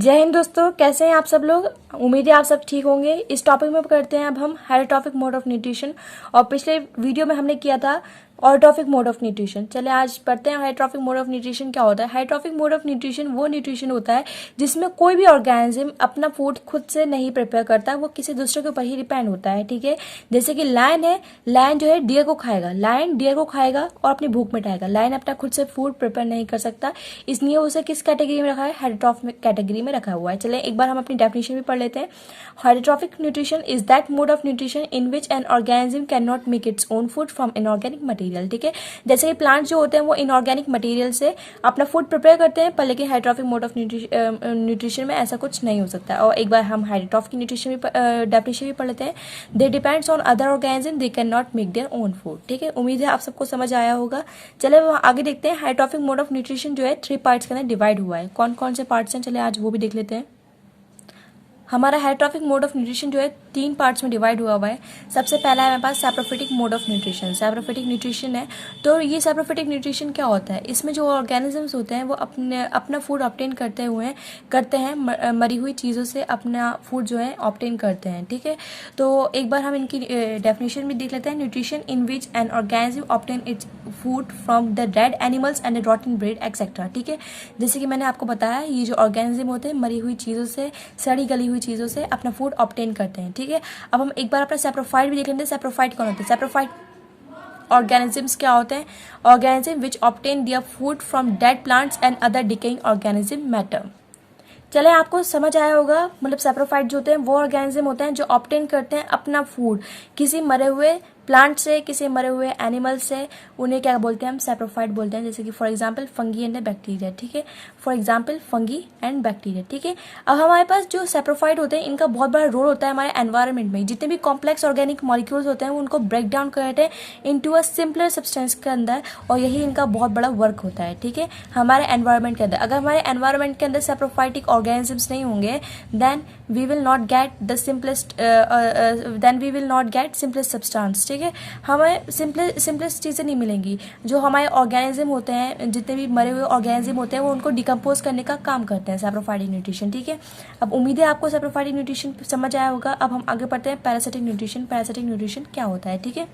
जय हिंद दोस्तों, कैसे हैं आप सब लोग। उम्मीद है आप सब ठीक होंगे। इस टॉपिक में करते हैं अब हम हाइड्रोट्रॉफिक मोड ऑफ न्यूट्रिशन, और पिछले वीडियो में हमने किया था ऑटोट्रॉफिक मोड ऑफ न्यूट्रिशन। चले आज पढ़ते हैं हाइड्रोट्रॉफिक मोड ऑफ न्यूट्रिशन क्या होता है। हाइड्रोट्रॉफिक मोड ऑफ न्यूट्रिशन वो न्यूट्रिशन होता है जिसमें कोई भी ऑर्गेनिज्म अपना फूड खुद से नहीं प्रिपेयर करता, वो किसी दूसरे के ऊपर ही डिपेंड होता है। ठीक है, जैसे कि लायन है, लायन जो है डियर को खाएगा, लायन डियर को खाएगा और अपनी भूख मिटाएगा। लायन अपना खुद से फूड प्रिपेयर नहीं कर सकता, इसलिए उसे किस कैटेगरी में रखा है, हाइड्रोट्रॉफिक कैटेगरी में रखा हुआ है। चले एक बार हम अपनी डेफिनेशन भी पढ़ लेते हैं। Hydrotrophic nutrition is that mode of nutrition in which an organism can not make its own food from inorganic material. ठीक है, जैसे कि प्लांट जो होते हैं वो इनऑर्गेनिक मटेरियल से अपना फूड प्रिपेयर करते हैं, पर लेकिन हाइड्रोट्रॉफिक मोड ऑफ न्यूट्रिशन में ऐसा कुछ नहीं हो सकता। और एक बार हम हाइड्रोट्रॉफिक न्यूट्रिशन भी डेफिनेशन भी पढ़ लेते हैं। They depends on other organism, they can not make their own food. ठीक है, उम्मीद है आप सबको समझ आया होगा। चले आगे देखते हैं। हाइड्रोट्रॉफिक मोड ऑफ न्यूट्रिशन जो है 3 पार्ट्स के अंदर डिवाइड हुआ है। कौन कौन से पार्ट्स हैं, चले आज वो भी देख लेते हैं। हमारा हाइड्रोट्रॉफिक मोड ऑफ न्यूट्रिशन जो है 3 पार्ट्स में डिवाइड हुआ है। सबसे पहला है हमारे पास saprophytic mode of nutrition. Saprophytic nutrition है, तो ये सैप्रोफिटिक न्यूट्रिशन क्या होता है, इसमें जो ऑर्गेनिजम्स होते हैं वो अपना फूड ऑब्टेन करते हैं मरी हुई चीज़ों से अपना फूड जो है ऑब्टेन करते हैं। ठीक है, तो एक बार हम इनकी डेफिनेशन भी देख लेते हैं। Nutrition in which an organism obtain its food from the dead animals and रॉटन bread etcetera. ठीक है, जैसे कि मैंने आपको बताया, ये जो ऑर्गेनिज्म होते हैं मरी हुई चीज़ों से, सड़ी गली हुई चीज़ों से अपना फूड ऑब्टेन करते हैं। ठीक है, अब हम एक बार अपना सैप्रोफाइट भी देख लेते हैं। सैप्रोफाइट कौन होते हैं? सैप्रोफाइट ऑर्गेनिजम्स क्या होते हैं? Organism which obtain their food from dead plants and other decaying organism matter. चले आपको समझ आया होगा, मतलब सैप्रोफाइट जो होते हैं वो ऑर्गेनिज्म होते हैं जो ऑब्टेन करते हैं अपना फूड किसी मरे हुए प्लांट से, किसी मरे हुए एनिमल से। उन्हें क्या बोलते हैं? हम सैप्रोफाइट बोलते हैं। जैसे कि for example fungi and bacteria. ठीक है, for example fungi and bacteria. ठीक है, अब हमारे पास जो सैप्रोफाइट होते हैं इनका बहुत बड़ा रोल होता है हमारे एनवायरनमेंट में। जितने भी कॉम्प्लेक्स ऑर्गेनिक मॉलिक्यूल्स होते हैं उनको ब्रेक डाउन करते हैं इनटू अ सिंपलर सब्सटेंस के अंदर, और यही इनका बहुत बड़ा वर्क होता है। ठीक है, हमारे एनवायरनमेंट के अंदर अगर हमारे एनवायरनमेंट के अंदर सैप्रोफाइटिक ऑर्गेनिजम्स नहीं होंगे, then we will not get simplest substance. ठीक है, हमें सिंपलेस्ट चीज़ें नहीं मिलेंगी। जो हमारे ऑर्गेनिज्म होते हैं, जितने भी मरे हुए ऑर्गेनिज्म होते हैं वो उनको डिकम्पोज करने का काम करते हैं सैप्रोफाइटिक न्यूट्रिशन। ठीक है, अब उम्मीद है आपको सैप्रोफाइटिक न्यूट्रिशन समझ आया होगा। अब हम आगे बढ़ते हैं पैरासिटिक न्यूट्रिशन। पैरासिटिक न्यूट्रिशन क्या होता है? ठीक है,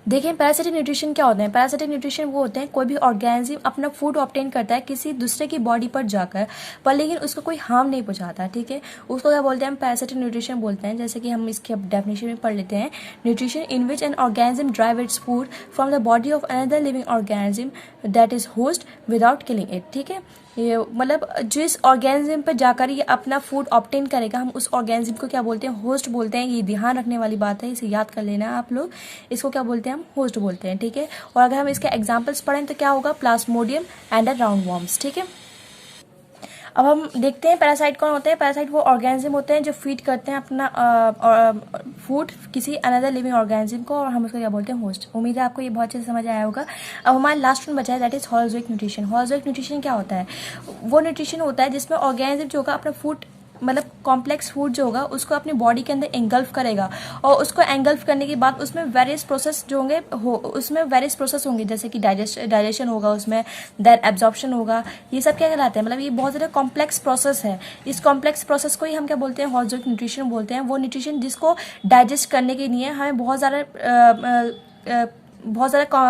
देखें पैरासिटिक न्यूट्रिशन क्या होते हैं। पैरासिटिक न्यूट्रिशन वो होते हैं कोई भी ऑर्गेनिज्म अपना फूड ऑब्टेन करता है किसी दूसरे की बॉडी पर जाकर, पर लेकिन उसको कोई हार्म नहीं पहुंचाता। ठीक है, उसको क्या बोलते हैं? हम पैरासिटिक न्यूट्रिशन बोलते हैं। जैसे कि हम इसकी अब डेफिनेशन में पढ़ लेते हैं। Nutrition in which an organism drive its food from the body of another living organism that is host without killing it. ठीक है, ये मतलब जिस ऑर्गेनिज्म पर जाकर ये अपना फूड ऑब्टेन करेगा, हम उस ऑर्गेनिज्म को क्या बोलते हैं? होस्ट बोलते हैं। ये ध्यान रखने वाली बात है, इसे याद कर लेना आप लोग। इसको क्या बोलते हैं? हम होस्ट बोलते हैं। ठीक है, और अगर हम इसके एग्जांपल्स पढ़ें तो क्या होगा? Plasmodium and the round worms. ठीक है, अब हम देखते हैं पैरासाइट कौन होते हैं। पैरासाइट वो ऑर्गेनिज्म होते हैं जो फीड करते हैं अपना फूड किसी अनदर लिविंग ऑर्गेनिज्म को, और हम उसको क्या बोलते हैं? होस्ट। उम्मीद है आपको ये बहुत अच्छे से समझ आया होगा। अब हमारा लास्ट वन बचा है, दैट इज हॉलोजोइक न्यूट्रिशन। हॉलोजोइक न्यूट्रिशन क्या होता है? वो न्यूट्रिशन होता है जिसमें ऑर्गेनिज्म जो होगा अपना फूड, मतलब कॉम्प्लेक्स फूड जो होगा उसको अपनी बॉडी के अंदर एंगल्फ करेगा, और उसको एंगल्फ करने के बाद उसमें वेरियस प्रोसेस जो होंगे उसमें वेरियस प्रोसेस होंगे, जैसे कि डाइजेशन होगा उसमें, देन एब्जॉर्प्शन होगा। ये सब क्या कहलाते हैं? मतलब ये बहुत ज़्यादा कॉम्प्लेक्स प्रोसेस है। इस कॉम्प्लेक्स प्रोसेस को ही हम क्या बोलते हैं? हॉलोजोइक न्यूट्रिशन बोलते हैं। वो न्यूट्रिशन जिसको डाइजेस्ट करने के लिए हमें बहुत ज़्यादा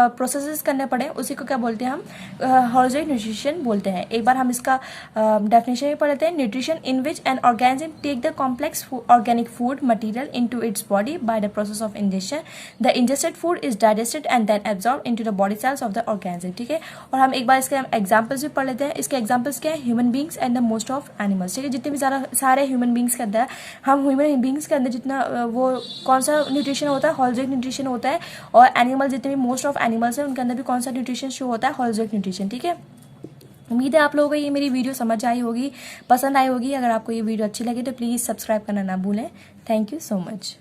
प्रोसेसेस करने पड़े, उसी को क्या बोलते हैं? हम हॉलोजोइक न्यूट्रिशन बोलते हैं। एक बार हम इसका डेफिनेशन भी पढ़ते हैं। Nutrition in which an organism take the complex organic food material into its body by the process of injection. The ingested food is digested and then absorb into the body cells of the organism. ठीक है, और हम एक बार इसके examples भी पढ़ लेते हैं। इसके एग्जाम्पल्स क्या है? Human beings and the most of animals. ठीक है, जितने भी सारे ह्यूमन बींग्स के अंदर, हम ह्यूमन बींग्स के अंदर जितना वो कौन सा न्यूट्रिशन होता है? हॉलोजोइक न्यूट्रिशन होता है। और एनिमल जितने भी मोस्ट ऑफ एनिमल्स है उनके अंदर भी कौन सा न्यूट्रिशन शो होता है? हॉलोजोइक न्यूट्रिशन। ठीक है, उम्मीद है आप लोगों को ये मेरी वीडियो समझ आई होगी, पसंद आई होगी। अगर आपको ये वीडियो अच्छी लगी तो प्लीज़ सब्सक्राइब करना ना भूलें। Thank you so much.